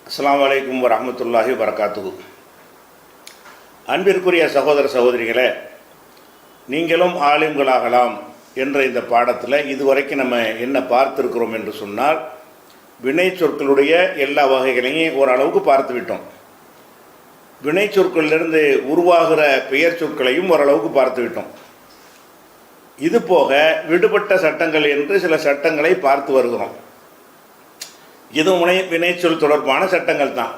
அஸ்ஸலாமு அலைக்கும் வரஹ்மத்துல்லாஹி வபரகாத்துஹு. அன்பிற்குரிய சகோதர சகோதரிகளே, நீங்களும் ஆலிம்களாகலாம் என்ற இந்த பாடத்தில் இதுவரைக்கும் நம்ம என்ன பார்த்துருக்கிறோம் என்று சொன்னால், வினை சொற்களுடைய எல்லா வகைகளையும் ஓரளவுக்கு பார்த்து விட்டோம். வினை சொற்களிலிருந்து உருவாகிற பெயர் சொற்களையும் ஓரளவுக்கு பார்த்து விட்டோம். இது போக விடுபட்ட சட்டங்கள் என்று சில சட்டங்களை பார்த்து வருகிறோம். இது வினைச்சொல் தொடர்பான சட்டங்கள் தான்.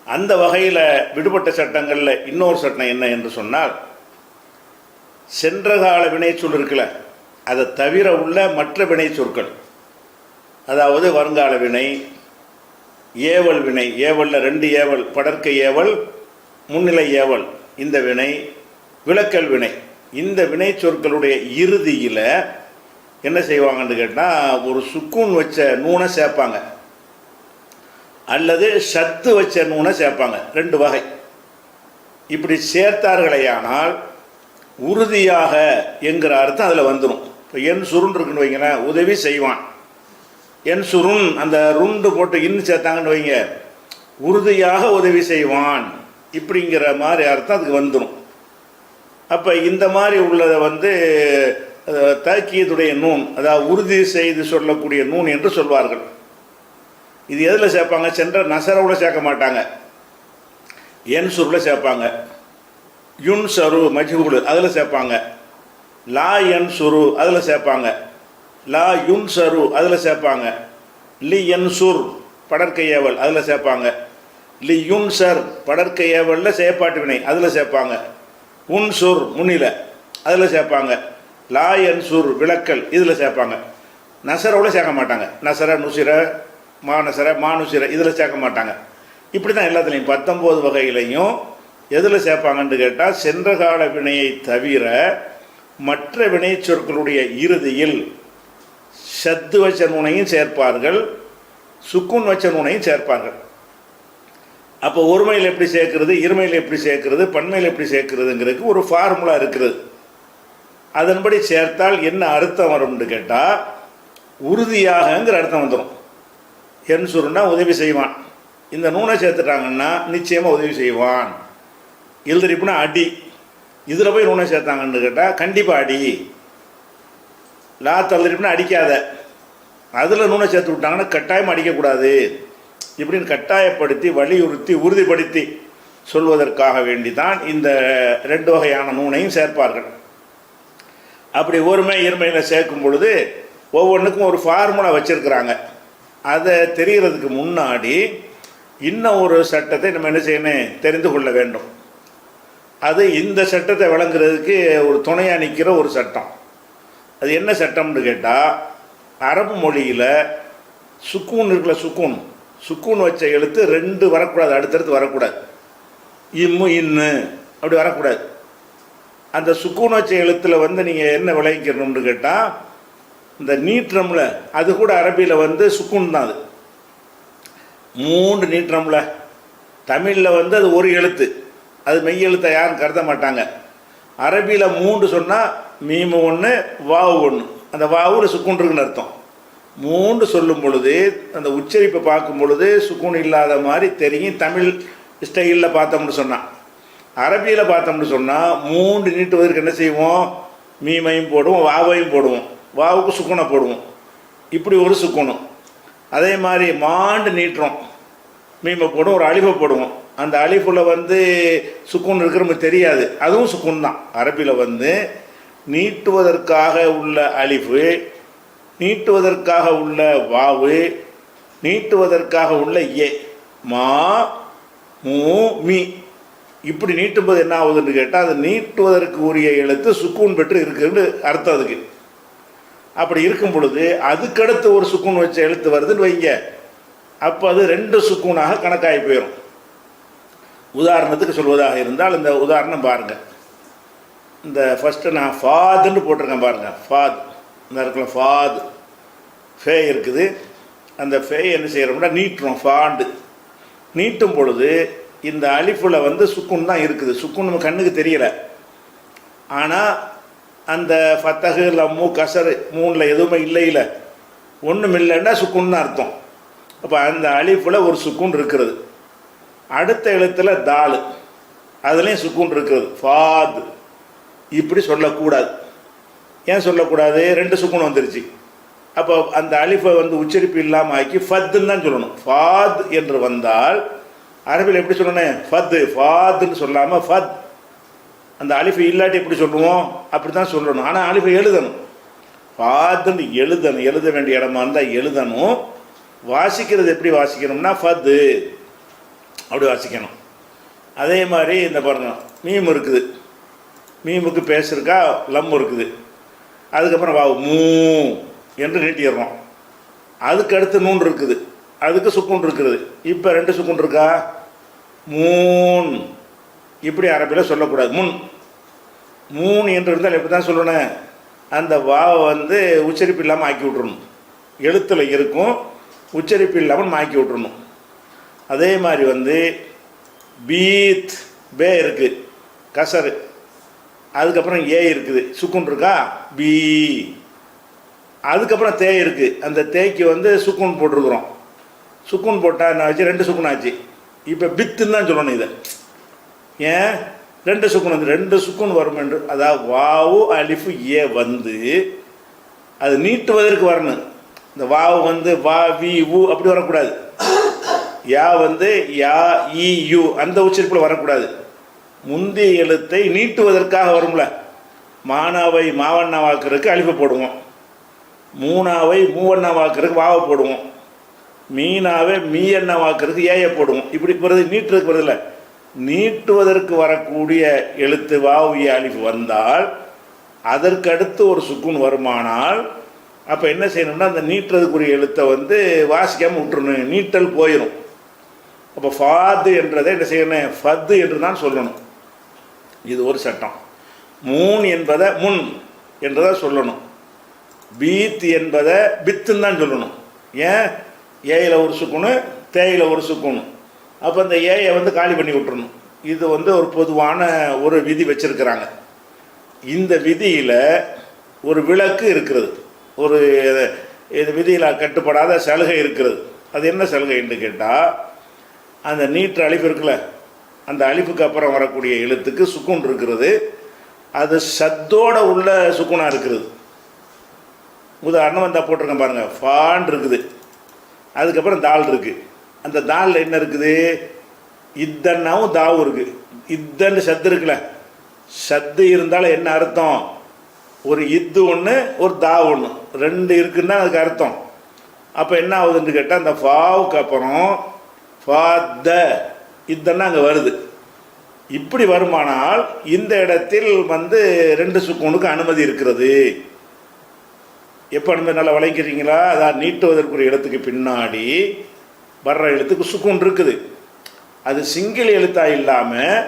அந்த வகையில் விடுபட்ட சட்டங்களில் இன்னொரு சட்டம் என்ன என்று சொன்னால், சென்ற கால வினைச்சொல் இருக்குல்ல, அதை தவிர உள்ள மற்ற வினை சொற்கள், அதாவது வருங்கால வினை, ஏவல் வினை, ஏவலில் 2 ஏவல், படர்க்கை ஏவல், முன்னிலை ஏவல், இந்த வினை, விலக்கல் வினை, இந்த வினை சொற்களுடைய இறுதியில் என்ன செய்வாங்கன்னு கேட்டால், ஒரு சுக்கூன் வச்ச நூனை சேர்ப்பாங்க, அல்லது சத்து வச்ச நூனை சேர்ப்பாங்க. 2 வகை. இப்படி சேர்த்தார்களேயானால் உறுதியாக என்கிற அர்த்தம் அதில் வந்துடும். இப்போ என் சுருன் இருக்குன்னு வைங்களேன், உதவி செய்வான். என் சுருன், அந்த ருண்டு போட்டு இன்னும் சேர்த்தாங்கன்னு வைங்க, உறுதியாக உதவி செய்வான், இப்படிங்கிற மாதிரி அர்த்தம் அதுக்கு வந்துடும். அப்போ இந்த மாதிரி உள்ளதை தக்கீதுடைய நூன், அதாவது உறுதி செய்து சொல்லக்கூடிய நூன் என்று சொல்வார்கள். இது எதில் சேர்ப்பாங்க? சென்ற நசரவில் சேர்க்க மாட்டாங்க, என் சுருவில் சேர்ப்பாங்க. யுன் சரு மஜ்ஹூல் அதில் சேர்ப்பாங்க. லா என் சுரு அதில் சேர்ப்பாங்க. லா யுன் சரு அதில் சேர்ப்பாங்க. லி என் சுர் படற்கையேவல் அதில் சேர்ப்பாங்க. லி யுன் சர் படற்கையேவலில் செயற்பாட்டு வினை அதில் சேர்ப்பாங்க. உன் சுர் முன்னில அதில் சேர்ப்பாங்க. லா என் சுர் விளக்கல் இதில் சேர்ப்பாங்க. நசரோட சேர்க்க மாட்டாங்க. நசர நுசிர மாநசர மானுசிர இதில் சேர்க்க மாட்டாங்க. இப்படி தான் எல்லாத்துலேயும் 19 வகையிலையும் எதில் சேர்ப்பாங்கன்னு கேட்டால், சென்ற கால வினையை தவிர மற்ற வினை சொற்களுடைய இறுதியில் சத்து வச்ச நூனையும் சேர்ப்பார்கள், சுக்குன் வச்ச நூனையும் சேர்ப்பார்கள். அப்போ ஒருமையில் எப்படி சேர்க்கிறது, இருமையில் எப்படி சேர்க்கிறது, பன்மையில் எப்படி சேர்க்கிறதுங்கிறதுக்கு ஒரு ஃபார்முலா இருக்குது. அதன்படி சேர்த்தால் என்ன அர்த்தம் வரும்னு கேட்டால், உறுதியாகங்கிற அர்த்தம் வந்துடும். என் சுருன்னா உதவி செய்வான், இந்த நூனை சேர்த்துட்டாங்கன்னா நிச்சயமாக உதவி செய்வான். எழுதிரிப்புனா அடி, இதில் போய் நூனை சேர்த்தாங்கன்னு கேட்டால் கண்டிப்பாக அடி. லா தள்ளிரிப்புனா அடிக்காத, அதில் நூனை சேர்த்து விட்டாங்கன்னா கட்டாயம் அடிக்கக்கூடாது. இப்படின்னு கட்டாயப்படுத்தி வலியுறுத்தி உறுதிப்படுத்தி சொல்வதற்காக வேண்டி தான் இந்த 2 வகையான நூனையும் சேர்ப்பார்கள். அப்படி ஒருமை இருமையில் சேர்க்கும் பொழுது ஒவ்வொன்றுக்கும் ஒரு ஃபார்முலா வச்சுருக்கிறாங்க. அதை தெரிகிறதுக்கு முன்னாடி இன்னும் ஒரு சட்டத்தை நம்ம என்ன செய்யணும், தெரிந்து கொள்ள வேண்டும். அது இந்த சட்டத்தை விளங்குறதுக்கு ஒரு துணையாக நிற்கிற ஒரு சட்டம். அது என்ன சட்டம்னு கேட்டால், அரபு மொழியில் சுக்கூன் இருக்குல்ல, சுக்கூன் வச்ச எழுத்து 2 வரக்கூடாது, அடுத்தடுத்து வரக்கூடாது. இம்மு இன்னு அப்படி வரக்கூடாது. அந்த சுக்கூன் வச்ச எழுத்தில் நீங்கள் என்ன விளைவிக்கணும்னு கேட்டால், இந்த நீற்றம்ல அது கூட அரபியில் சுக்கூன் தான். அது 3 நீற்றம்ல, தமிழில் அது ஒரு எழுத்து, அது மெய் எழுத்தை யாரும் கருத மாட்டாங்க. அரபியில் 3 சொன்னால் மீமு 1 வாவு 1, அந்த வாவு சுக்கூன் இருக்குன்னு அர்த்தம். 3 சொல்லும் பொழுது அந்த உச்சரிப்பை பார்க்கும் பொழுது சுக்கூன் இல்லாத மாதிரி தெரியும். தமிழ் ஸ்டைலில் பார்த்தோம்னு சொன்னால், அரபியில் பார்த்தோம்னு சொன்னால் 3 நீட்டுவதற்கு என்ன செய்வோம், மீமையும் போடுவோம், வாவையும் போடுவோம், வாவுக்கு சுக்குனை போடுவோம். இப்படி ஒரு சுக்குணும். அதே மாதிரி மாண்டு நீட்டுறோம், மீமை போடுவோம், ஒரு அலிஃபை போடுவோம். அந்த அலிஃபில் சுக்குன் இருக்கிற நமக்கு தெரியாது, அதுவும் சுக்குன் தான். அரபியில் நீட்டுவதற்காக உள்ள அலிஃபு, நீட்டுவதற்காக உள்ள வாவு, நீட்டுவதற்காக உள்ள ஏ, மா மூ மீ, இப்படி நீட்டும்போது என்ன ஆகுதுன்னு கேட்டால், அது நீட்டுவதற்கு உரிய எழுத்து சுக்கூன் பெற்று இருக்குன்னு அர்த்தம் அதுக்கு. அப்படி இருக்கும் பொழுது அதுக்கடுத்து ஒரு சுக்கூன் வச்ச எழுத்து வருதுன்னு வைங்க, அப்போ அது 2 சுக்கூனாக கணக்காகி போயிடும். உதாரணத்துக்கு சொல்வதாக இருந்தால், இந்த உதாரணம் பாருங்கள். இந்த ஃபஸ்ட்டு நான் ஃபாதுன்னு போட்டிருக்கேன் பாருங்கள். ஃபாத் இந்த இடத்துல ஃபாது ஃபே இருக்குது. அந்த ஃபே என்ன செய்கிறோம்னா நீட்டுறோம். ஃபாண்டு நீட்டும் பொழுது இந்த அலிஃபில் சுக்குன் தான் இருக்குது. சுக்குன் நம்ம கண்ணுக்கு தெரியலை. ஆனால் அந்த ஃபத்தகு லம்மு கசரு 3ல் எதுவுமே இல்லை, ஒன்றும் இல்லைன்னா சுக்குன்னு அர்த்தம். அப்போ அந்த அலிஃபில் ஒரு சுக்கூன் இருக்கிறது. அடுத்த எழுத்தில் தால், அதுலேயும் சுக்கூன் இருக்கிறது. ஃபாத் இப்படி சொல்லக்கூடாது. ஏன் சொல்லக்கூடாது? ரெண்டு சுக்கூன் வந்துருச்சு. அப்போ அந்த அலிஃபை வந்து உச்சரிப்பு இல்லாமல் ஆக்கி ஃபத்துன்னு தான் சொல்லணும். ஃபாத் என்று வந்தால் அரபில் எப்படி சொல்லணும்? ஃபத்து, ஃபாத்துன்னு சொல்லாமல் ஃபத். அந்த அலிஃபை இல்லாட்டி எப்படி சொல்லுவோம்? அப்படி தான் சொல்லணும். ஆனால் அலிஃபை எழுதணும். ஃபாத்துன்னு எழுதணும். எழுத வேண்டிய இடமா இருந்தால் எழுதணும். வாசிக்கிறது எப்படி வாசிக்கணும்னா ஃபத்து அப்படி வாசிக்கணும். அதே மாதிரி இந்த பாருங்க, மீம் இருக்குது. மீமுக்கு பேசுறக்கா லம் இருக்குது. அதுக்கப்புறம் வாவு மூ என்று நீட்டிடுறோம். அதுக்கு அடுத்து நூன் இருக்குது, அதுக்கு சுக்கூன் இருக்குது. இப்போ ரெண்டு சுக்கூன் இருக்கா? மூன் இப்படி அரபியில் சொல்லக்கூடாது. முன் மூன் என்று இருந்தால் எப்படி தான் சொல்லணும்? அந்த வாவை வந்து உச்சரிப்பு இல்லாமல் ஆக்கி விட்றணும். எழுத்தில் இருக்கும், உச்சரிப்பு இல்லாமல் ஆக்கி விட்றணும். அதே மாதிரி வந்து பீத் பே இருக்குது, கசரு. அதுக்கப்புறம் ஏ இருக்குது, சுக்குன் இருக்கா? பி. அதுக்கப்புறம் தே இருக்குது, அந்த தேய்க்கு வந்து சுக்குன் போட்டிருக்குறோம். சுக்குன் போட்டால் என்ன ஆச்சு? ரெண்டு சுக்குன் ஆச்சு. இப்போ பித்துன்னு தான் சொல்லணும். இதை ஏன் ரெண்டு சுக்குன் வந்து ரெண்டு சுக்குன் வரும் என்று, அதாவது வாவு அலிஃபு ஏ வந்து அது நீட்டுவதற்கு வரணும். இந்த வாவு வந்து வா வி உ அப்படி வரக்கூடாது. யா வந்து யா இ யு அந்த உச்சரிப்பில் வரக்கூடாது. முந்தைய எழுத்தை நீட்டுவதற்காக வரும்ல. மானாவை மாவண்ணா வாக்குறதுக்கு அலிஃபை போடுவோம். மூணாவை மூவண்ணா வாக்குறதுக்கு வாவை போடுவோம். மீனாவை மீயண்ணா வாக்குறதுக்கு ஏயை போடுவோம். இப்படி வருது, நீட்டுறதுக்கு வருதில்ல. நீட்டுவதற்கு வரக்கூடிய எழுத்து வாவு அலிஃப் வந்தால் அதற்கு அடுத்து ஒரு சுக்குன் வருமானால் அப்போ என்ன செய்யணும்னா அந்த நீட்டுறதுக்குரிய எழுத்தை வந்து வாசிக்காமல் விட்டுறணும். நீட்டல் போயிடும். அப்போ ஃபாது என்றதை என்ன செய்யணும்? ஃபத்து என்று தான் சொல்லணும். இது ஒரு சட்டம். மூன் என்பதை முன் என்றதான் சொல்லணும். பீத் என்பதை பித்துன்னு தான் சொல்லணும். ஏன்? ஏயில் ஒரு சுக்குனு, தேயில் ஒரு சுக்குனு. அப்போ அந்த ஏயை வந்து காலி பண்ணி விட்டுறணும். இது வந்து ஒரு பொதுவான ஒரு விதி வச்சுருக்கிறாங்க. இந்த விதியில் ஒரு விளக்கு இருக்கிறது. ஒரு இது விதியில் கட்டுப்படாத சலுகை இருக்கிறது. அது என்ன சலுகை என்று கேட்டால், அந்த நீட்டு அலிஃப் இருக்குல்ல, அந்த அலிஃபுக்கு அப்புறம் வரக்கூடிய எழுத்துக்கு சுக்குன் இருக்கிறது. அது சத்தோட உள்ள சுக்குனாக இருக்கிறது. உதாரணம் வந்தால் போட்டிருக்கேன் பாருங்கள். ஃபான் இருக்குது, அதுக்கப்புறம் தால் இருக்குது. அந்த தாலில் என்ன இருக்குது? இத்தன்னாவும் தாவும் இருக்குது. இத்தன்னு சத்து இருக்குல்ல, சத்து இருந்தாலும் என்ன அர்த்தம்? ஒரு இத்து ஒன்று, ஒரு தா ஒன்று, ரெண்டு இருக்குன்னா அதுக்கு அர்த்தம். அப்போ என்ன ஆகுதுன்னு கேட்டால், அந்த ஃபாவுக்கு அப்புறம் ஃபாத்த இத்தன்னா அங்கே வருது. இப்படி வருமானால் இந்த இடத்தில் வந்து ரெண்டு சுக்கூனுக்கு அனுமதி இருக்கிறது. எப்போ அனுமதி? நல்லா வளைக்கிறீங்களா? அதான் நீட்டுவதற்குரிய எழுத்துக்கு பின்னாடி வர்ற எழுத்துக்கு சுக்கூன் இருக்குது. அது சிங்கிள் எழுத்தாக இல்லாமல்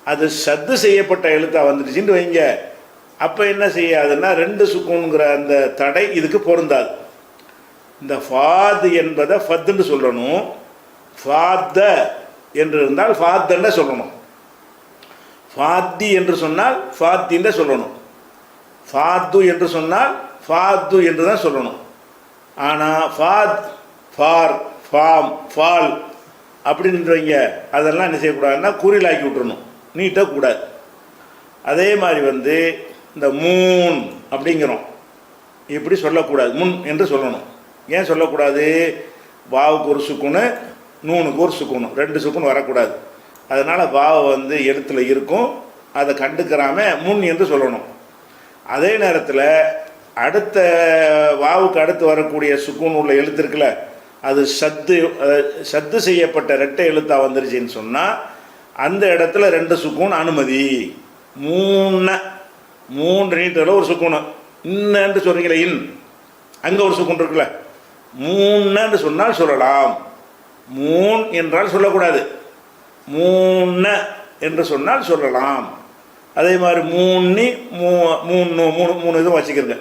அது சத்து செய்யப்பட்ட எழுத்தாக வந்துடுச்சின்னு வைங்க. அப்போ என்ன செய்யாதுன்னா ரெண்டு சுக்கூனுங்கிற அந்த தடை இதுக்கு பொருந்தாது. இந்த ஃபாது என்பதை ஃபத்துன்னு சொல்லணும். ஃபாத்த என்று இருந்தால் ஃபாத்தன்னு சொல்லணும். ஃபாத்தி என்று சொன்னால் ஃபாத்தின்னு சொல்லணும். ஃபாத்து என்று சொன்னால் ஃபாத்து என்று தான் சொல்லணும். ஆனால் ஃபாத், ஃபார், ஃபாம், ஃபால் அப்படின்றவங்க அதெல்லாம் என்ன செய்யக்கூடாதுன்னா குறிலாக்கி விட்டுறணும், நீட்டக்கூடாது. அதே மாதிரி வந்து இந்த மூன் அப்படிங்கிறோம், இப்படி சொல்லக்கூடாது, முன் என்று சொல்லணும். ஏன் சொல்லக்கூடாது? வாவுக்கு ஒரு சுக்குனு, நூனுக்கு ஒரு சுக்குனு, ரெண்டு சுக்குன்னு வரக்கூடாது. அதனால் வாவை வந்து எழுத்துல இருக்கும், அதை கண்டுக்கிறாம முன் என்று சொல்லணும். அதே நேரத்தில் அடுத்த வாவுக்கு அடுத்து வரக்கூடிய சுக்குன் உள்ள எழுத்து இருக்குல்ல, அது சத்து செய்யப்பட்ட ரெட்டை எழுத்தாக வந்துருச்சுன்னு சொன்னால் அந்த இடத்துல ரெண்டு சுக்கூன் அனுமதி. மூன்று நீட்டில் ஒரு சுக்கூன். இன்னன்று சொல்கிறீங்களே, இன் அங்கே ஒரு சுக்கூன் இருக்குல்ல, மூன்னு சொன்னால் சொல்லலாம். மூன் என்றால் சொல்லக்கூடாது, மூன்ன என்று சொன்னால் சொல்லலாம். அதே மாதிரி மூணு மூணு இதுவும் வச்சுக்கிறங்க.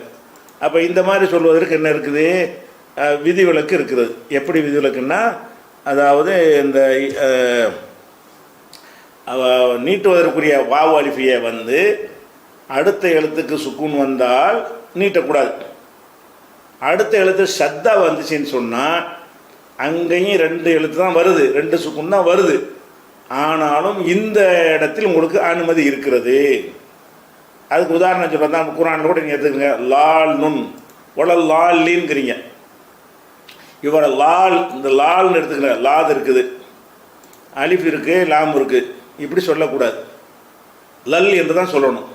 அப்போ இந்த மாதிரி சொல்வதற்கு என்ன இருக்குது? விதிவிலக்கு இருக்கிறது. எப்படி விதிவிலக்குன்னா, அதாவது இந்த நீட்டுவதற்குரிய வாவு அலிஃபியை வந்து அடுத்த எழுத்துக்கு சுக்கூன் வந்தால் நீட்டக்கூடாது. அடுத்த எழுத்து சத்தா வந்துச்சுன்னு சொன்னால் அங்கேயும் 2 எழுத்து தான் வருது, 2 சுக்குன் தான் வருது. ஆனாலும் இந்த இடத்தில் உங்களுக்கு அனுமதி இருக்கிறது. அதுக்கு உதாரணம் சொல்கிறேன் தான், குர்ஆனில் கூட நீங்கள் எடுத்துக்கங்க. லால் நுன் ஒல லால்லின்ங்கிறீங்க. இவர லால், இந்த லால்னு எடுத்துக்கல, லாது இருக்குது, அலிஃப் இருக்குது, லாம் இருக்குது, இப்படி சொல்லக்கூடாது. லல் என்று தான் சொல்லணும்.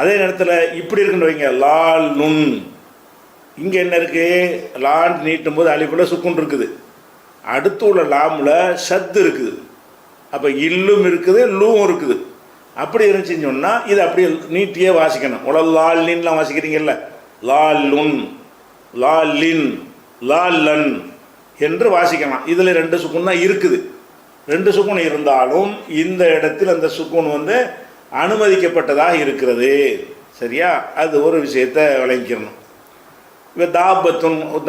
அதே நேரத்தில் இப்படி இருக்குன்னு வைங்க, லால் நுன். இங்கே என்ன இருக்குது? லான் நீட்டும் போது அலிஃபில் சுக்குன் இருக்குது, அடுத்து உள்ள லாமில் ஷத்து இருக்குது. அப்போ இல்லும் இருக்குது, லூவும் இருக்குது. அப்படி இருந்துச்சுன்னு சொன்னால் இது அப்படியே நீட்டியே வாசிக்கணும். உடல் லால்லின்லாம் வாசிக்கிறீங்கல்ல, லால் லுன், லால் லின், லால் லன் என்று வாசிக்கலாம். இதில் 2 சுக்குன் தான் இருக்குது. 2 சுக்குன் இருந்தாலும் இந்த இடத்தில் அந்த சுக்குன் வந்து அனுமதிக்கப்பட்டதாக இருக்கிறது. சரியா? அது ஒரு விஷயத்தை விளங்கிக்கணும். இப்போ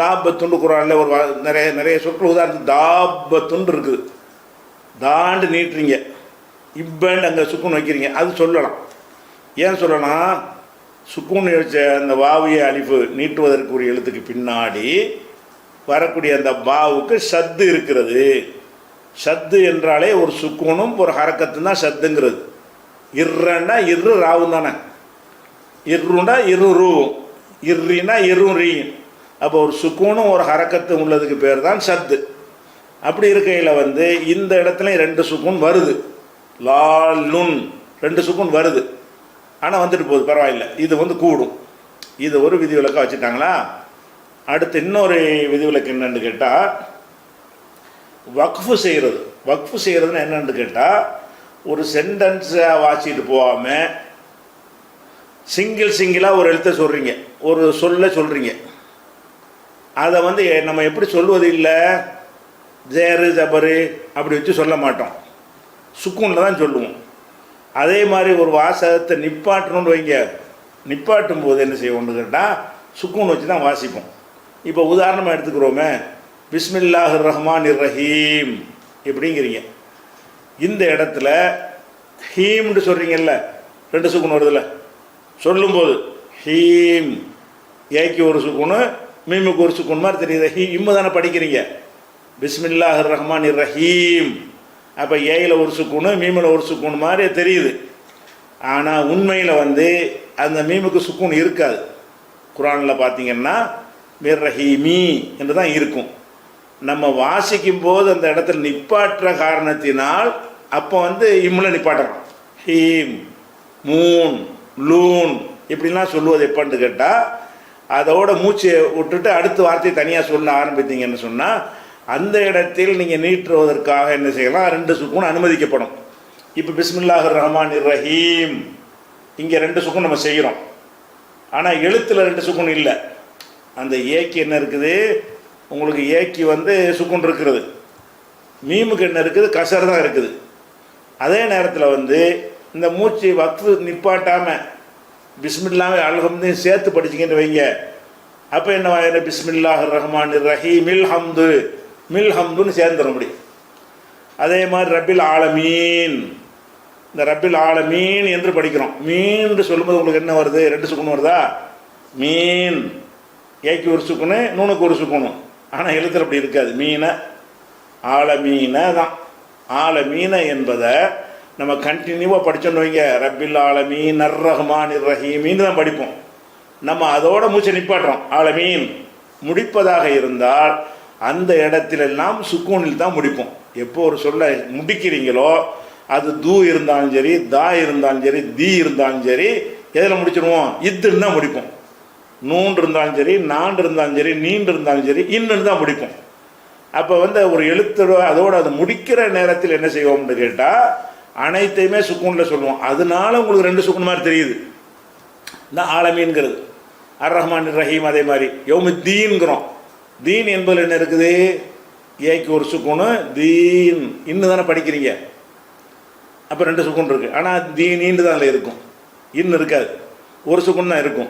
தாபத்துண்டு குர்ஆனில் ஒரு நிறைய சொற்கள், உதாரணத்துக்கு தாபத்துண்டு இருக்குது, தாண்டு நீட்டுறீங்க, இப்பண்டு அங்கே சுக்குன் வைக்கிறீங்க, அது சொல்லலாம். ஏன் சொல்லலாம்? சுக்குன் வச்ச அந்த வாவிய அலிஃபு நீட்டுவதற்குரிய எழுத்துக்கு பின்னாடி வரக்கூடிய அந்த பாவுக்கு ஷத்து இருக்கிறது. ஷத்து என்றாலே ஒரு சுக்குனும் ஒரு ஹரக்கத்து தான் ஷத்துங்கிறது. இர்ரன்னா இரு ராவும் தானே, இர்ருண்டா இரு ரூவும், இர்ரினா இரும் ரீயும். அப்போ ஒரு சுக்குனும் ஒரு ஹரக்கத்து உள்ளதுக்கு பேர் தான் ஷத்து. அப்படி இருக்கையில் வந்து இந்த இடத்துல 2 சுக்குன் வருது, லால் நுன் 2 சுக்குன் வருது. ஆனால் வந்துட்டு போகுது, பரவாயில்லை, இது வந்து கூடும். இது ஒரு விதிவிலக்காக வச்சுட்டாங்களா? அடுத்து இன்னொரு விதிவிலக்கு என்னன்னு கேட்டால், வக்ஃபு செய்கிறது. வக்ஃபு செய்கிறதுன்னு என்னென்னு கேட்டால், ஒரு சென்டென்ஸை வாசிட்டு போகாமல் சிங்கிளாக ஒரு எழுத்தை சொல்கிறீங்க, ஒரு சொல்ல சொல்கிறீங்க. அதை வந்து நம்ம எப்படி சொல்வது இல்லை, ஜேரு ஜபரு அப்படி வச்சு சொல்ல மாட்டோம், சுக்குனில் தான் சொல்லுவோம். அதே மாதிரி ஒரு வாசகத்தை நிப்பாட்டணும்னு வைங்க, நிப்பாட்டும் போது என்ன செய்வோம்னு கேட்டால் சுக்குன் வச்சு தான் வாசிப்போம். இப்போ உதாரணமாக எடுத்துக்கிறோமே, பிஸ்மில்லாஹிர் ரஹ்மானிர் ரஹீம் எப்படிங்கிறீங்க. இந்த இடத்துல ஹீம்னு சொல்கிறீங்கல்ல, 2 சுக்குன் வருதுல்ல, சொல்லும்போது ஹீம், ஏக்கு ஒரு சுக்குனு, மீமுக்கு ஒரு சுக்குன் மாதிரி தெரியுது. இம்மு தானே படிக்கிறீங்க, பிஸ்மில்லாஹிர் ரஹ்மானிர் ரஹீம். அப்போ ஏயில் ஒரு சுக்குனு, மீமில் ஒரு சுக்குன் மாதிரி தெரியுது. ஆனால் உண்மையில் வந்து அந்த மீமுக்கு சுக்குன் இருக்காது. குர்ஆனில் பார்த்தீங்கன்னா மிர் ரஹீமி என்று தான் இருக்கும். நம்ம வாசிக்கும் போது அந்த இடத்துல நிப்பாட்டுற காரணத்தினால் அப்போ வந்து இம்மில் நிப்பாட்டுறோம். ஹீம், மூன், லூன் இப்படிலாம் சொல்லுவது எப்படின்னு கேட்டால், அதோட மூச்சை விட்டுட்டு அடுத்த வார்த்தையை தனியாக சொல்ல ஆரம்பித்தீங்கன்னு சொன்னால் அந்த இடத்தில் நீங்கள் நீட்டுவதற்காக என்ன செய்யலாம், 2 சுக்குன் அனுமதிக்கப்படும். இப்போ பிஸ்மில்லாஹிர் ரஹ்மானிர் ரஹீம், இங்கே 2 சுக்குன் நம்ம செய்கிறோம். ஆனால் எழுத்தில் 2 சுக்குன் இல்லை. அந்த ஏக்கு என்ன இருக்குது, உங்களுக்கு ஏக்கு வந்து சுக்குன் இருக்கிறது, மீமுக்கு என்ன இருக்குது, கசர் தான் இருக்குது. அதே நேரத்தில் வந்து இந்த மூச்சு வக்ஃபு நிப்பாட்டாமல் பிஸ்மில்லாஹ் அல்ஹம்தையும் சேர்த்து படிச்சிங்கன்னு வைங்க, அப்போ என்ன, பிஸ்மில்லாஹிர் ரஹ்மானிர் ரஹீம் மில் ஹம்து, மில் ஹம்துன்னு சேர்ந்துட முடியும். அதே மாதிரி ரப்பில் ஆலமீன், இந்த ரப்பில் ஆலமீன் என்று படிக்கிறோம். மீன் சொல்லும்போது உங்களுக்கு என்ன வருது, 2 சுக்குன் வருதா, மீன், ஏக்கு ஒரு சுக்குனு, நூனுக்கு ஒரு சுக்குனு. ஆனால் எழுத்துல அப்படி இருக்காது, மீன ஆலமீன தான். ஆலமீன என்பதை நம்ம கண்டினியூவாக படித்தோன்னு வைங்க, ரப்பில் ஆலமீன் அர் ரஹ்மானிர் ரஹீமின்னு தான் படிப்போம். நம்ம அதோட மூச்சை நிப்பாட்டுறோம். ஆலமீன் முடிப்பதாக இருந்தால் அந்த இடத்திலெல்லாம் சுக்கூனில் தான் முடிப்போம். எப்போ ஒரு சொல்ல முடிக்கிறீங்களோ, அது தூ இருந்தாலும் சரி, தா இருந்தாலும் சரி, தீ இருந்தாலும் சரி, எதில் முடிச்சிடுவோம், இத்துன்னு தான் முடிப்போம். நூன்று இருந்தாலும் சரி, நான்கு இருந்தாலும் சரி, நீண்டு இருந்தாலும் சரி, இன்னுன்னு தான் முடிப்போம். அப்போ வந்து ஒரு எழுத்து அதோடு அது முடிக்கிற நேரத்தில் என்ன செய்வோம்னு கேட்டால் அனைத்தையுமே சுக்கூனில் சொல்லுவோம். அதனால உங்களுக்கு 2 சுக்குன் மாதிரி தெரியுது. இந்த ஆலமீன்கிறது, அர் ரஹ்மான் ரஹீம். அதே மாதிரி யௌமுத்தீன்கிறோம். தீன் என்பதில் என்ன இருக்குது, ஏக்கு ஒரு சுக்குனு, தீன் இன்னும் தானே படிக்கிறீங்க, அப்போ 2 சுக்குன் இருக்குது. ஆனால் தீனின்னு தான் அதில் இருக்கும், இன்னும் இருக்காது, ஒரு சுக்குன் தான் இருக்கும்.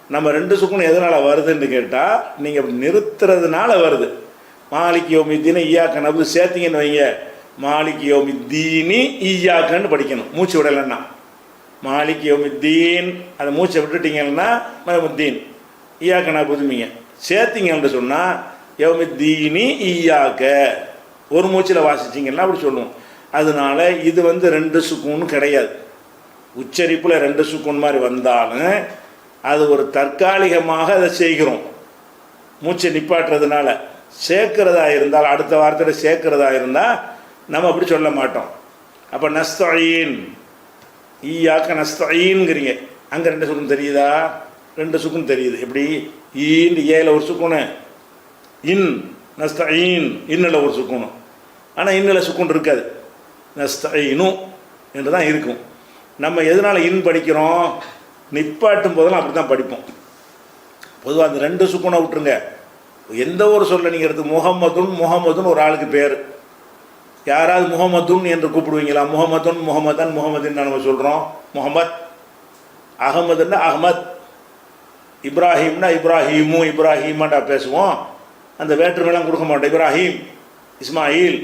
நம்ம 2 சுக்குன் எதனால் வருதுன்னு கேட்டால் நீங்கள் நிறுத்துறதுனால வருது. மாலிக் யௌமித்தீன் ஈயாக்க நபுது சேர்த்திங்கன்னு வைங்க, மாலிக் யௌமித்தீனி ஈயாக்கன்னு படிக்கணும் மூச்சு விடலைன்னா. மாலிக் யௌமித்தீன் அதை மூச்சை விட்டுட்டீங்கன்னா யௌமுத்தீன் ஈயாக்க நபுதுமீங்க. சேர்த்திங்கன்னு சொன்னால் யௌமித்தீனி ஈயாக்க ஒரு மூச்சில் வாசிச்சிங்கன்னா அப்படி சொல்லுவோம். அதனால இது வந்து ரெண்டு சுக்கூன் கிடையாது. உச்சரிப்பில் ரெண்டு சுக்கூன் மாதிரி வந்தாலும் அது ஒரு தற்காலிகமாக அதை செய்கிறோம். மூச்சை நிப்பாட்டுறதுனால சேர்க்கிறதா இருந்தால், அடுத்த வார்த்தையில் சேர்க்கிறதா இருந்தால் நம்ம அப்படி சொல்ல மாட்டோம். அப்போ நஸ்தஈன் ஈயாக்க நஸ்தஈன்ங்கிறீங்க, அங்கே ரெண்டு சுக்குன் தெரியுதா? ரெண்டு சுக்குன் தெரியுது. எப்படி? ஈன் ஏல ஒரு சுக்குனு, இன் நஸ்தஈன் இன்னில் ஒரு சுக்குனு. ஆனால் இன்னில் சுக்குன் இருக்காது, நஸ்தஈனு என்று தான் இருக்கும். நம்ம எதனால் இன் படிக்கிறோம்? நிப்பாட்டும் போதெல்லாம் அப்படி தான் படிப்போம். பொதுவாக அந்த ரெண்டு சுக்குனை விட்டுருங்க. எந்த ஒரு சொல்ல நீங்கள் எடுத்து முகமதுன்னு ஒரு ஆளுக்கு பேர், யாராவது முகமதுன் என்று கூப்பிடுவீங்களா? முகமதன் முகமதின் நம்ம சொல்கிறோம். முகமத். அகமதுன்னா அகமத், இப்ராஹிம்னா இப்ராஹீமு இப்ராஹீமாண்டா பேசுவோம். அந்த வேற்றுமையெல்லாம் கொடுக்க மாட்டோம். இப்ராஹீம், இஸ்மாயில்.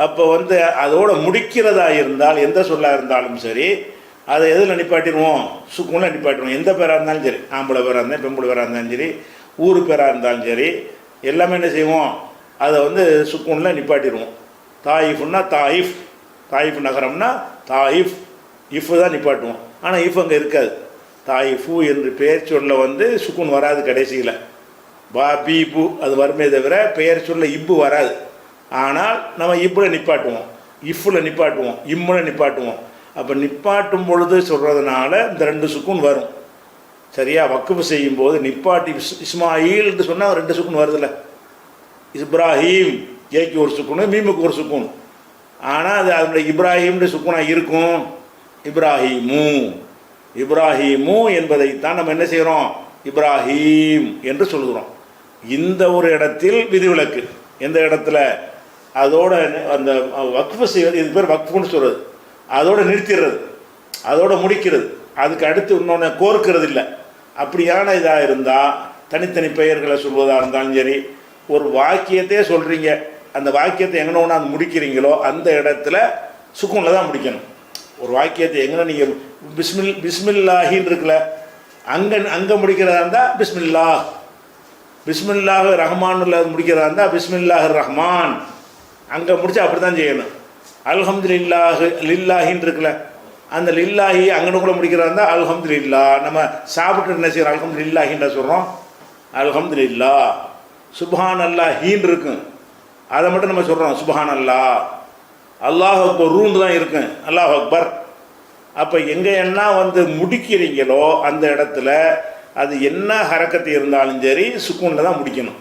அப்போ வந்து அதோட முடிக்கிறதா இருந்தால், எந்த சொல்லாக இருந்தாலும் சரி, அதை எதில் நிப்பாட்டிடுவோம்? சுக்குனில் நிப்பாட்டிடுவோம். எந்த பேராக இருந்தாலும் சரி, ஆம்பளை பேராக இருந்தாலும் பெம்பளை பேராக இருந்தாலும் சரி, ஊர் பேராக இருந்தாலும் சரி, எல்லாமே என்ன செய்வோம்? அதை வந்து சுக்குனில் நிப்பாட்டிடுவோம். தாயிஃப்னா தாயிஃப், தாயிஃப் நகரம்னா தாயிஃப், இஃப் தான் நிப்பாட்டுவோம். ஆனால் இஃப் அங்கே இருக்காது. தாயிஃபு என்று பெயர் சொல்ல வந்து சுக்குன் வராது. கடைசியில் பா பி பு அது வருமே தவிர பெயர் சொல்ல இப்பு வராது. ஆனால் நம்ம இப்பில் நிப்பாட்டுவோம், இஃப்பில் நிப்பாட்டுவோம், இம்மில் நிப்பாட்டுவோம். அப்போ நிப்பாட்டும் பொழுது சொல்கிறதுனால இந்த ரெண்டு சுக்குன் வரும். சரியா? வக்குஃபு செய்யும்போது நிப்பாட்டி இஸ்மாயில்னு சொன்னால் ரெண்டு சுக்குன் வருதில்ல. இப்ராஹீம் ஏக்கு ஒரு சுக்குனு, மீமுக்கு ஒரு சுக்குன். ஆனால் அது அதனுடைய இப்ராஹிம்னு சுக்குனாக இருக்கும். இப்ராஹீமு என்பதைத்தான் நம்ம என்ன செய்கிறோம்? இப்ராஹீம் என்று சொல்கிறோம். இந்த ஒரு இடத்தில் விதிவிலக்கு. எந்த இடத்துல? அதோட அந்த வக்ஃபு செய்வது, இது பேர் வக்ஃபுன்னு சொல்கிறது. அதோடு நிறுத்திடுறது, அதோடு முடிக்கிறது, அதுக்கு அடுத்து இன்னொன்று கோர்க்கிறது இல்லை. அப்படியான இதாக இருந்தால், தனித்தனி பெயர்களை சொல்வதாக இருந்தாலும் சரி, ஒரு வாக்கியத்தையே சொல்கிறீங்க, அந்த வாக்கியத்தை எங்கே ஒன்று முடிக்கிறீங்களோ அந்த இடத்துல சுக்குனில் தான் முடிக்கணும். ஒரு வாக்கியத்தை எங்கே நீங்கள் பிஸ்மில்லாஹின்னு இருக்குல்ல, அங்கே முடிக்கிறதா இருந்தால் பிஸ்மில்லாஹ் ரஹ்மான்ல முடிக்கிறதா இருந்தால் பிஸ்மில்லாஹ் ரஹ்மான் அங்கே முடிச்சா அப்படி தான் செய்யணும். அல்ஹம்துலில்லாஹ் லில்லாஹின்னு இருக்குல்ல, அந்த லில்லாஹி அங்கனுக்குள்ளே முடிக்கிறதா இருந்தால் அல்ஹம்துலில்லா. நம்ம சாப்பிட்டு என்ன செய்கிறோம்? அல்ஹம்துலில்லாஹின்ற சொல்கிறோம். அல்ஹம்துலில்லா. சுப்ஹான் அல்லாஹின்னு இருக்கும், அதை மட்டும் நம்ம சொல்கிறோம் சுப்ஹான் அல்லாஹ். அல்லாஹ் அக்பர் ரூண்டு தான் இருக்கும், அல்லாஹ் அக்பர். அப்போ எங்கே என்ன வந்து முடிக்கிறீங்களோ அந்த இடத்துல அது என்ன ஹரக்கத்து இருந்தாலும் சரி சுக்குனில் தான் முடிக்கணும்.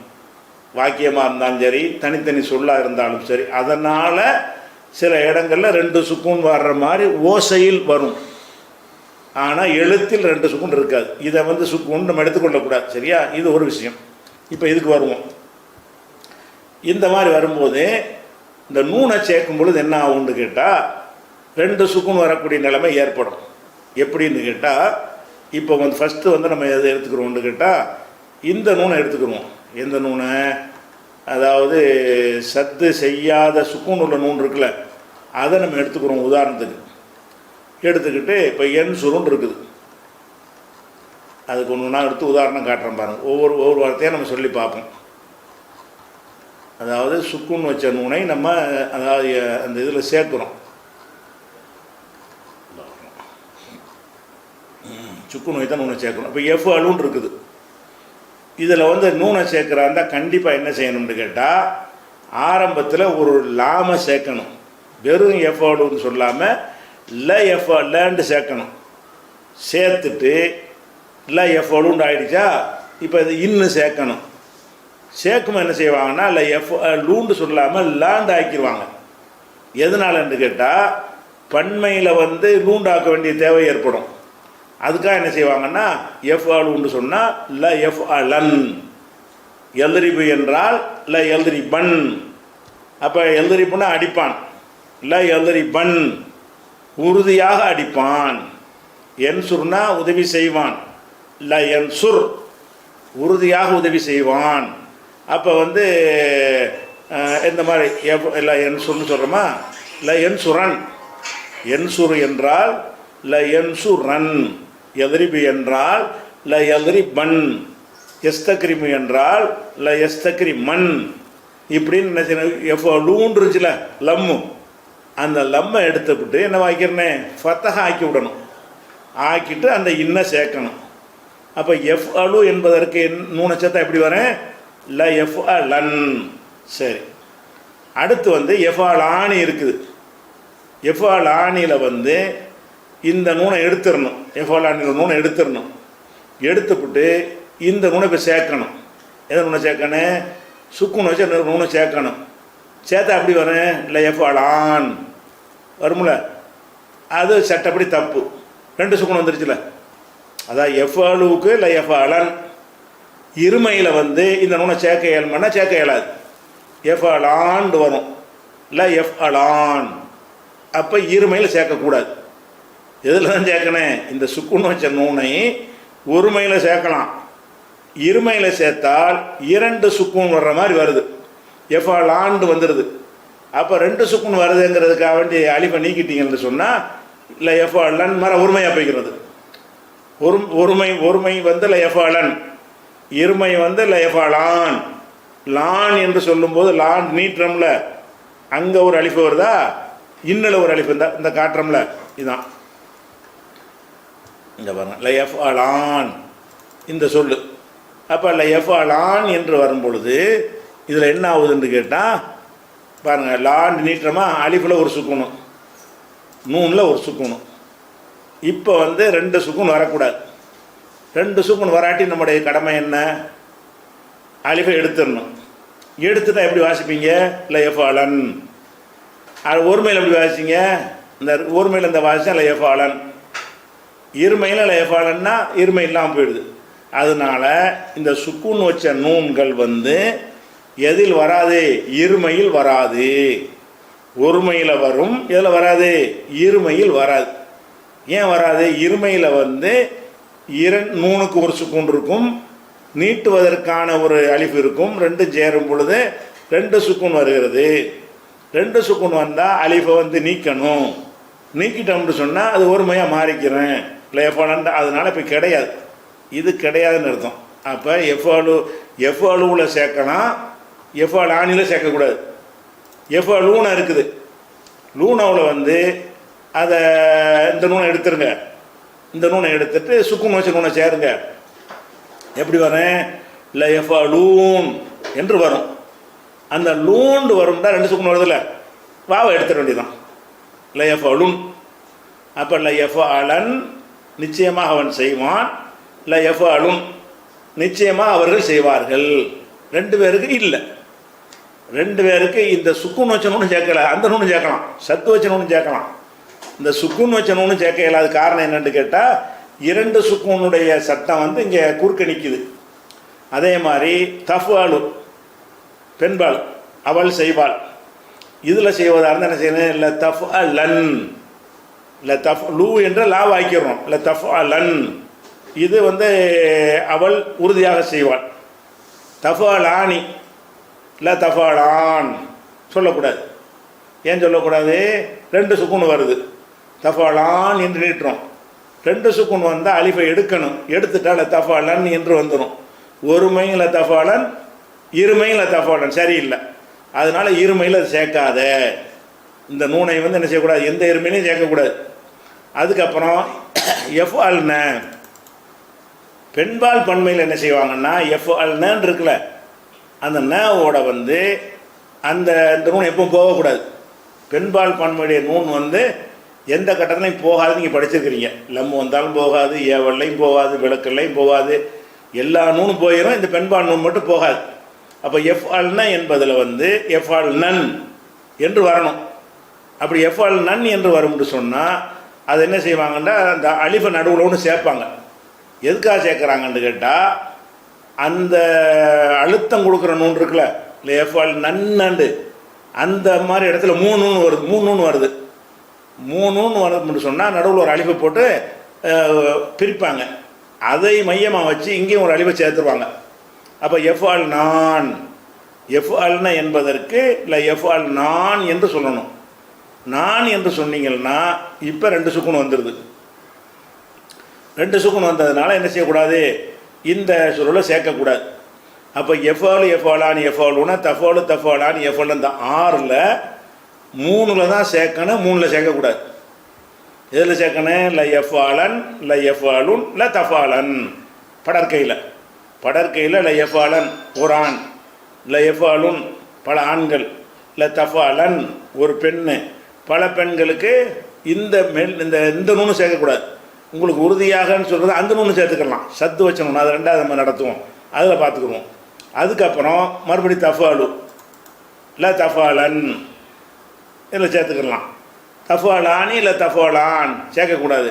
வாக்கியமாக இருந்தாலும் சரி, தனித்தனி சொல்லாக இருந்தாலும் சரி. அதனால் சில இடங்களில் ரெண்டு சுக்குன் வர்ற மாதிரி ஓசையில் வரும், ஆனால் எழுத்தில் ரெண்டு சுக்குன் இருக்காது. இதை வந்து சுக்குன் நம்ம எடுத்துக்கொள்ளக்கூடாது. சரியா? இது ஒரு விஷயம். இப்போ இதுக்கு வருவோம். இந்த மாதிரி வரும்போது இந்த நூனை சேர்க்கும் பொழுது என்ன ஆகும்னு கேட்டால் ரெண்டு சுக்குன் வரக்கூடிய நிலைமை ஏற்படும். எப்படின்னு கேட்டால், இப்போ வந்து ஃபஸ்ட்டு வந்து நம்ம எதை எடுத்துக்கிறோம்னு கேட்டால் இந்த நூனை எடுத்துக்கிறோம். எந்த நூனை? அதாவது சத்து செய்யாத சுக்குன் உள்ள நூன் இருக்குல்ல, அதை நம்ம எடுத்துக்கிறோம். உதாரணத்துக்கு எடுத்துக்கிட்டு இப்போ என் சுருன்னு இருக்குது, அதுக்கு ஒன்று நான் எடுத்து உதாரணம் காட்டுறேன் பாருங்கள். ஒவ்வொரு வார்த்தையாக நம்ம சொல்லி பார்ப்போம். அதாவது சுக்குன் வச்ச நூனை நம்ம அதாவது அந்த இதில் சேர்க்குறோம். சுக்குன் வைத்த நூனை சேர்க்கணும். இப்போ எஃப் அலுன்னு இருக்குது, இதில் வந்து நூனை சேர்க்குறாருந்தா கண்டிப்பாக என்ன செய்யணும்னு கேட்டால் ஆரம்பத்தில் ஒரு லாமை சேர்க்கணும். வெறும் எஃப் அலுன்னு சொல்லாமல் லன்னு சேர்க்கணும். சேர்த்துட்டு எஃப் அலுன்னு ஆகிடுச்சா, இப்போ இது இன்னும் சேர்க்கணும். சேர்க்கும் என்ன செய்வாங்கன்னா எஃப் லூண்டு சொல்லாமல் லாண்டு ஆக்கிடுவாங்க. எதனாலன்னு கேட்டால் பன்மையில் வந்து லூண்டாக்க வேண்டிய தேவை ஏற்படும். அதுக்காக என்ன செய்வாங்கன்னா எஃப் அலுன்னு சொன்னால் எஃப் அலன். எல்ரிபு என்றால் எல்ரிபன். அப்போ எல்ரிபுன்னா அடிப்பான், எல்ரிபன் உறுதியாக அடிப்பான். என்சுர்னா உதவி செய்வான், என்சுர் உறுதியாக உதவி செய்வான். அப்போ வந்து இந்த மாதிரி என்சுர்னு சொல்கிறோமா, என்சுரன். என்சுர் என்றால் என்சுரன். எதிரிபு என்றால் எதிரிபன். எஸ்தக்ரிமு என்றால் ல எஸ்தக்ரி மண் இப்படின்னு என்ன செய்யணும், எஃப் லூன் இருந்துச்சுல லம்மு, அந்த லம்மை எடுத்துவிட்டு என்ன வாய்க்கிறனே ஃபத்தஹா ஆக்கி விடணும். ஆக்கிட்டு அந்த இன்ன சேர்க்கணும். அப்போ எஃப் அலு என்பதற்கு நூனை சேர்த்தா எப்படி வரேன், ல எஃப் லன். சரி, அடுத்து வந்து எஃபாலானி இருக்குது. எஃபாலானியில் வந்து இந்த நூனை எடுத்துடணும். எஃபாலானியில் நூனை எடுத்துடணும். எடுத்துவிட்டு இந்த நூனை இப்போ சேர்க்கணும். எதை நூனை சேர்க்கணும், சுக்குன்னு வச்சு நூனை சேர்க்கணும். சேர்த்தா அப்படி வரேன், இல்லை எஃபாலான் வரும்ல, அது சட்டப்படி தப்பு. ரெண்டு சுக்குன்னு வந்துருச்சுல, அதான் எஃபாலுவுக்கு இல்லை எஃபாலன். இருமையில் வந்து இந்த நூனை சேர்க்க இயல்மன்னா சேர்க்க இயலாது, எஃபாலான் வரும், இல்லை எஃபாலான். அப்போ இருமையில் சேர்க்கக்கூடாது. எதில் தான் சேர்க்கணும், இந்த சுக்குன்னு வச்ச நூனை ஒருமையில் சேர்க்கலாம். இருமையில் சேர்த்தால் இரண்டு சுக்குன் வர்ற மாதிரி வருது, எஃபாலான் வந்துடுது. அப்போ ரெண்டு சுக்குன் வருதுங்கிறதுக்காக வேண்டி அலிஃபை நீக்கிட்டீங்கன்னு சொன்னால் இல்லை எஃபாலன் மாதிரி ஒருமையாக போய்க்கிறது. ஒருமை வந்து இல்லை எஃபாலன், இருமை வந்து இல்லை எஃபாலான். லான் என்று சொல்லும்போது லான் நீட்டுறோம்ல, அங்கே ஒரு அலிஃபு வருதா, இன்னில் ஒரு அலிஃபு இந்த காட்டுறோம்ல, இதுதான் இங்கே பாருங்க, லயஃபாலான் இந்த சொல்லு. அப்போ லயஃபாலான் என்று வரும்பொழுது இதில் என்ன ஆகுதுன்னு கேட்டால் பாருங்கள், லான் நீட்டுறமா, அலிஃபில் ஒரு சுக்குணும், நூனில் ஒரு சுக்குணும். இப்போ வந்து ரெண்டு சுக்குன் வரக்கூடாது. ரெண்டு சுக்குன் வராட்டி நம்முடைய கடமை என்ன, அலிஃபை எடுத்துடணும். எடுத்துட்டா எப்படி வாசிப்பீங்க, லயஃபாலன். ஒருமையில் எப்படி வாசிங்க, இந்த ஒருமையில் இந்த வாசிச்சா லயஃபாலன். இருமையில் லயஃபாலன்னா இருமை இல்லாமல் போயிடுது. அதனால இந்த சுக்குன் வச்ச நூன்கள் வந்து எதில் வராது, இருமையில் வராது. ஒருமையில் வரும், எதில் வராது, இருமையில் வராது. ஏன் வராது, இருமையில் வந்து நூனுக்கு ஒரு சுக்குன் இருக்கும், நீட்டுவதற்கான ஒரு அலிஃப் இருக்கும். ரெண்டு சேரும் பொழுது ரெண்டு சுக்குன் வருகிறது. ரெண்டு சுக்குன் வந்தால் அலிஃபை வந்து நீக்கணும். நீக்கிட்டோம்னு சொன்னால் அது ஒருமையாக மாறிக்கிறேன் லயஃபாலன். அதனால் இப்போ கிடையாது, இது கிடையாதுன்னு அர்த்தம். அப்போ எஃப்அலுவில் சேர்க்கலாம், எஃப்அலானியில் சேர்க்கக்கூடாது. எஃப்அலூனை இருக்குது, லூனாவில் வந்து அதை இந்த நூனை எடுத்துருங்க. இந்த நூனை எடுத்துட்டு சுக்குன் வச்சு நூனை சேருங்க. எப்படி வரேன், லயஃபாலூன் என்று வரும். அந்த லூண்டு வரும்னா ரெண்டு சுக்குன் வருதுல்ல, வாவை எடுத்துட வேண்டியதான், லயஃபாலூன். அப்போ லயஃபாலன் நிச்சயமாக அவன் செய்வான், லயஃபாலூன் நிச்சயமாக அவர்கள் செய்வார்கள். ரெண்டு பேருக்கு இல்லை, ரெண்டு பேருக்கு இந்த சுக்குன் வச்ச நூன்னு சேர்க்கல, அந்த நூன்னு சேர்க்கலாம், சத்து வச்ச நூன்னு சேர்க்கலாம். இந்த சுக்குன் வச்ச நூன்னு சேர்க்க இயலாத காரணம் என்னென்னு கேட்டால் இரண்டு சுக்குனுடைய சட்டம் வந்து இங்கே குறுக்க நிற்குது. அதே மாதிரி தஃபாலு பெண்பால், அவள் செய்வாள். இதில் செய்வதாக இருந்தால் என்ன செய்யணும், இல்லை தஃஅலன், இல்லை லூ என்ற லா வாய்க்கிறோம், இல்லை தஃஅலன். இது வந்து அவள் உறுதியாக செய்வாள். தஃஅலானி இல்லை தஃஅலான் சொல்லக்கூடாது. ஏன் சொல்லக்கூடாது, ரெண்டு சுக்குன் வருது, தஃஅலான் என்று நீட்டுறோம். ரெண்டு சுக்குன் வந்தால் அலிஃபை எடுக்கணும். எடுத்துட்டால் தஃஅலன் என்று வந்துடும். ஒருமையில் தஃஅலன், இருமையில் தஃஅலன் சரியில்லை. அதனால் இருமையில் அது சேர்க்காத. இந்த நூனை வந்து என்ன செய்யக்கூடாது, எந்த இருமையிலையும் சேர்க்கக்கூடாது. அதுக்கப்புறம் எஃப்அல்ன பெண்பால் பன்மையில் என்ன செய்வாங்கன்னா, எஃப்அல்னு இருக்குல்ல, அந்த நோட வந்து அந்த நூன் எப்பவும் போகக்கூடாது. பெண்பால் பன்மையுடைய நூன் வந்து எந்த கட்டத்திலையும் போகாது. நீங்கள் படிச்சிருக்கிறீங்க, லம்மு வந்தாலும் போகாது, ஏவல்லையும் போகாது, விளக்கல்லையும் போகாது, எல்லா நூனும் போயிடும், இந்த பெண்பால் நூன் மட்டும் போகாது. அப்போ எஃப்அல்ன என்பதில் வந்து எஃப்அல்னன் என்று வரணும். அப்படி எஃப்அல்னன் என்று வரும்னு சொன்னால் அது என்ன செய்வாங்கன்னா, அந்த அலிஃபை நடுவில் ஒன்று சேர்ப்பாங்க. எதுக்காக சேர்க்குறாங்கன்னு கேட்டால், அந்த அழுத்தம் கொடுக்குற நூன் இருக்குல்ல, இல்லை எஃப்அல்னன்னு, அந்த மாதிரி இடத்துல மூணு நூன் வருது. மூணு நூன் வருதுன்னு சொன்னால் நடுவில் ஒரு அலிஃபை போட்டு பிரிப்பாங்க. அதை மையமாக வச்சு இங்கேயும் ஒரு அலிஃபை சேர்த்துருவாங்க. அப்போ எஃப்அல்ன என்பதற்கு இல்லை எஃப்அல்னான் என்று சொல்லணும். நான் என்று சொன்னீங்கன்னா இப்போ ரெண்டு சுக்குன் வந்துடுது. ரெண்டு சுக்குன் வந்ததுனால என்ன செய்யக்கூடாது, இந்த சொல்ல சேர்க்கக்கூடாது. அப்போ எஃபாலு எஃபாலான்னு எஃபாலுனா தஃபாலு தஃபாலான்னு எஃபாலு இந்த 6ல் 3ல் தான் சேர்க்கணும், 3ல் சேர்க்கக்கூடாது. எதில் சேர்க்கணும்? ல எஃபாலன் ல எஃபாலுன் ல தஃபாலன். படற்கையில் ல எஃபாலன் ஒரு ஆண், ல எஃபாலுன் பல ஆண்கள், ல தஃபாலன் ஒரு பெண்ணு, பல பெண்களுக்கு இந்த இந்த நூனு சேர்க்கக்கூடாது. உங்களுக்கு உறுதியாகன்னு சொல்கிறது அந்த நூனு சேர்த்துக்கலாம், சத்து வச்ச நூனு, அது 2வது நம்ம நடத்துவோம், அதில் பார்த்துக்குவோம். அதுக்கப்புறம் மறுபடி தஃபாலு ல தஃபாலன் இதில் சேர்த்துக்கலாம். தஃபாலானி இல்லை தஃபாலான் சேர்க்கக்கூடாது.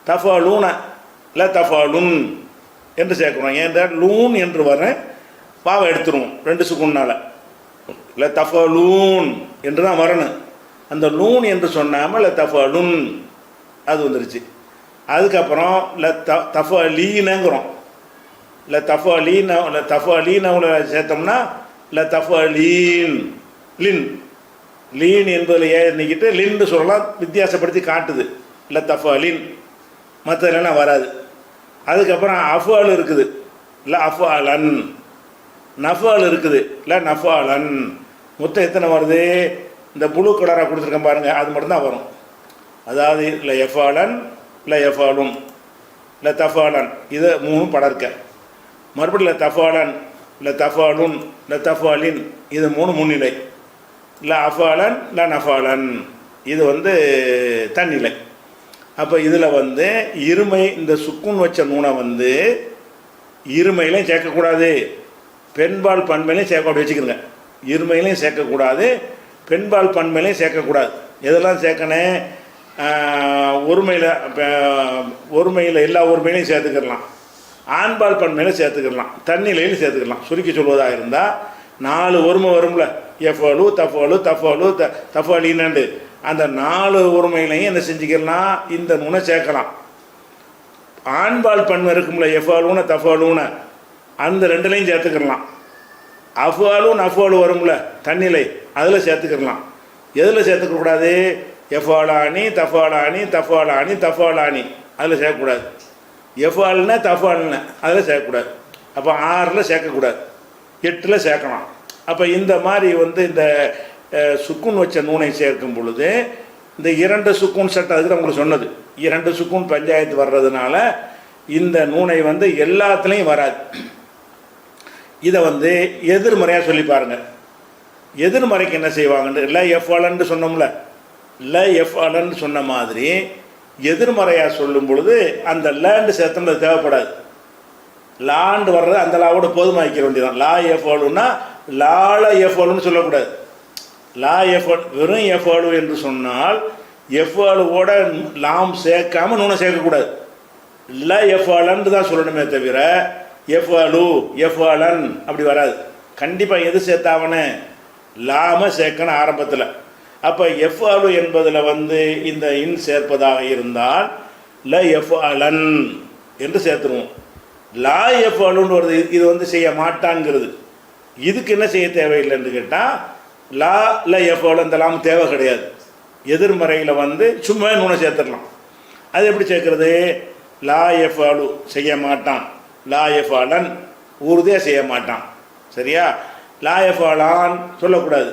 தஃபாலூன இல்லை தஃபாலுன் என்று சேர்க்கணும். ஏன் லூன் என்று வர பாவை எடுத்துருவோம் 2 சுக்குனால். இல்லை தஃபாலூன் என்று தான் வரணும். அந்த லூன் என்று சொன்னாமல் இல்லை தஃபாலுன் அது வந்துருச்சு. அதுக்கப்புறம் இல்லை தஃபாலீனங்கிறோம். இல்லை தஃபாலீனவுல சேர்த்தோம்னா இல்லை தஃபாலீன் லின் லீன் என்பதில் நீக்கிட்டு லின்னு சொல்லலாம், வித்தியாசப்படுத்தி காட்டுது. இல்லை தஃபாலின் மற்றதுலாம் வராது. அதுக்கப்புறம் அஃபால் இருக்குது, இல்லை அஃபாலன். நஃபால் இருக்குது, இல்லை நஃபாலன். மொத்தம் எத்தனை வருது? இந்த ப்ளூ கலராக கொடுத்துருக்கேன் பாருங்கள், அது மட்டும்தான் வரும். அதாவது இல்லை எஃபாலன் இல்லை எஃபாலும் இல்லை தஃபாலன், இது 3 படர்க்க. மறுபடியும் இல்லை தஃபாலன் இல்லை தஃபாலுன் இல்லை தஃபாலின், இது 3 முன்னிலை. ல அஃபாலன் ல நஃபாலன், இது தன்னிலை. அப்போ இதில் இருமை, இந்த சுக்குன் வச்ச நூனை இருமையிலையும் சேர்க்கக்கூடாது, பெண்பால் பன்மையிலையும் சேர்க்க வச்சுக்கிறங்க. இருமையிலையும் சேர்க்கக்கூடாது, பெண்பால் பன்மையிலையும் சேர்க்கக்கூடாது. எதெல்லாம் சேர்க்கணும்? ஒருமையில் எல்லா ஒருமையிலையும் சேர்த்துக்கிடலாம், ஆண்பால் பன்மையிலையும் சேர்த்துக்கிடலாம், தன்னிலையிலும் சேர்த்துக்கலாம். சுருக்கி சொல்வதாக இருந்தால் 4 ஒருமை வரும்ல, எஃபாலு தஃபாலு தஃபாலு தஃபாலின்னு அந்த 4 ஒருமையிலையும் என்ன செஞ்சுக்கலாம்? இந்த நுணை சேர்க்கலாம். ஆண்பால் பன்மை இருக்கும்ல, எஃபாலூன தஃபாலூன, அந்த 2லையும் சேர்த்துக்கிடலாம். அஃபாலும் அஃபாலு வரும்ல தன்னிலை, அதில் சேர்த்துக்கிடலாம். எதில் சேர்த்துக்கக்கூடாது? எஃபாலானி தஃபாலானி தஃபாலானி தஃபாலானி அதில் சேர்க்கக்கூடாது. எஃபால்னா தஃபால்னு அதில் சேர்க்கக்கூடாது. அப்போ 6ல் சேர்க்கக்கூடாது, 8ல் சேர்க்கலாம். அப்போ இந்த மாதிரி இந்த சுக்குன் வச்ச நூனை சேர்க்கும் பொழுது இந்த 2 சுக்குன் சட்டம், அதுக்கு உங்களுக்கு சொன்னது 2 சுக்குன் பஞ்சாயத்து வர்றதுனால இந்த நூனை எல்லாத்துலேயும் வராது. இதை எதிர்மறையாக சொல்லி பாருங்கள். எதிர்மறைக்கு என்ன செய்வாங்கன்னு ல எஃபாலன்னு சொன்னோம்ல, ல எஃபாலன்னு சொன்ன மாதிரி எதிர்மறையாக சொல்லும் பொழுது அந்த லேண்டு சேர்த்தோம்ல தேவைப்படாது. லாண்டு வர்றது அந்த லாவோட போதுமாக வைக்க வேண்டியதான். லா எஃபாலுன்னா லால எஃபாலுன்னு சொல்லக்கூடாது. லா எஃபால் வெறும் எஃபாலு என்று சொன்னால் எஃபாலுவோட லாம் சேர்க்காம நூனை சேர்க்கக்கூடாது. ல எஃபாலன்னு தான் சொல்லணுமே தவிர எஃபாலு எஃபாலன் அப்படி வராது. கண்டிப்பாக எது சேர்த்தாவனே லாம சேர்க்கணும் ஆரம்பத்தில். அப்போ எஃபாலு என்பதில் இந்த இன் சேர்ப்பதாக இருந்தால் ல எஃபாலன் என்று சேர்த்துருவோம். லா எஃபாலுன்னு வருது, இது செய்ய மாட்டாங்கிறது. இதுக்கு என்ன செய்ய தேவையில்லைன்னு கேட்டால் லா ல எஃபாலு அந்த லாம் தேவை கிடையாது. எதிர்மறையில் சும்மா நூனை சேர்த்துடலாம். அது எப்படி சேர்க்கறது? லா எஃபாலு செய்ய மாட்டான், லா எஃபாலன் உறுதியாக செய்ய மாட்டான். சரியா? லா எஃபாலான் சொல்லக்கூடாது,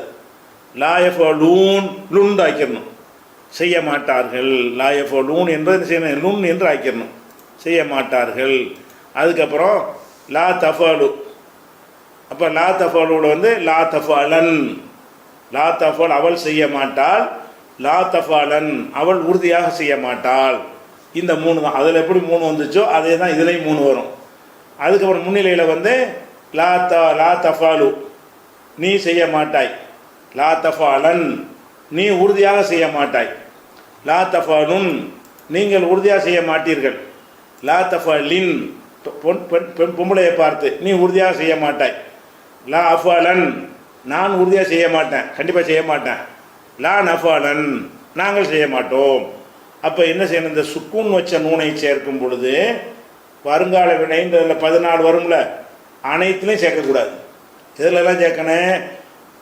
லா எஃபாலூன் லுண்டு ஆக்கிடணும், செய்ய மாட்டார்கள். லா எஃபாலூன் என்பது செய்யணும், லுன் என்று ஆக்கிடணும், செய்ய மாட்டார்கள். அதுக்கப்புறம் லா தஃபாலு, அப்போ லா தஃபாலோட லா தஃபாலன், லா தஃபால் அவள் செய்ய மாட்டாள், லா தஃபாலன் அவள் உறுதியாக செய்ய மாட்டாள். இந்த 3 தான். அதில் எப்படி 3 வந்துச்சோ அதே தான் இதுலேயும் 3 வரும். அதுக்கப்புறம் முன்னிலையில் லா தஃபாலு நீ செய்ய மாட்டாய், லா தஃபாலன் நீ உறுதியாக செய்ய மாட்டாய், லா தஃபாலுன் நீங்கள் உறுதியாக செய்ய மாட்டீர்கள், லா தஃபாலின் பொம்பளையை பார்த்து நீ உறுதியாக செய்ய மாட்டாய், லா அஃபாலன் நான் உறுதியாக செய்ய மாட்டேன், கண்டிப்பாக செய்ய மாட்டேன், லா நஃபாலன் நாங்கள் செய்ய மாட்டோம். அப்போ என்ன செய்யணும்? இந்த சுக்கூன் வச்ச நூனை சேர்க்கும் பொழுது வருங்கால வினைன்றதில் 14 வரும்ல, அனைத்துலையும் சேர்க்கக்கூடாது. இதிலெல்லாம் சேர்க்கணும்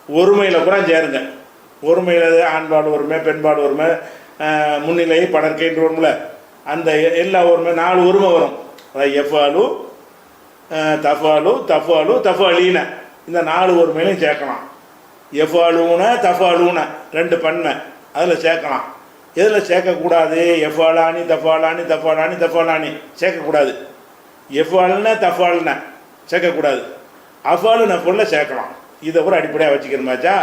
ஒருமையில் கூட சேருங்க. ஒருமையில் ஆண்பாடு ஒருமை, பெண்பாடு ஒருமை, முன்னிலை படற்கைன்ற வரும்ல, அந்த எல்லா ஒருமை 4 ஒருமை வரும். அதாவது எஃபாலு தஃபாலு தஃபாலு தஃபாலீன இந்த 4 ஒரு மேலையும் சேர்க்கலாம். எஃபாலூன தஃபாலூன 2 பண்ணை அதில் சேர்க்கலாம். எதில் சேர்க்கக்கூடாது? எஃபாலானி தஃபாலானி தஃபாலானி தஃபாலானி சேர்க்கக்கூடாது. எஃபால்ன தஃபால்ன சேர்க்கக்கூடாது. அஃபாலு நஃபுல்ல சேர்க்கலாம். இதை கூட அடிப்படையாக வச்சுக்கிறோமாச்சா.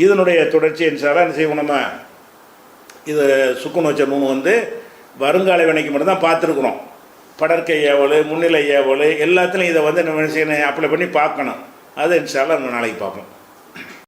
இதனுடைய தொடர்ச்சி இன்ஷால்லா என்ன செய்வோம் நம்ம? இது சுக்குன் வச்ச நூன் வந்து வருங்கால வினைக்கு மட்டும்தான் பார்த்துருக்குறோம். படற்கை ஏவல், முன்னிலை ஏவல் எல்லாத்துலையும் இதை வந்து நம்ம என்ன செய்யணும்? அப்ளை பண்ணி பார்க்கணும். அதை இன்ஷால்லா நம்ம நாளைக்கு பார்ப்போம்.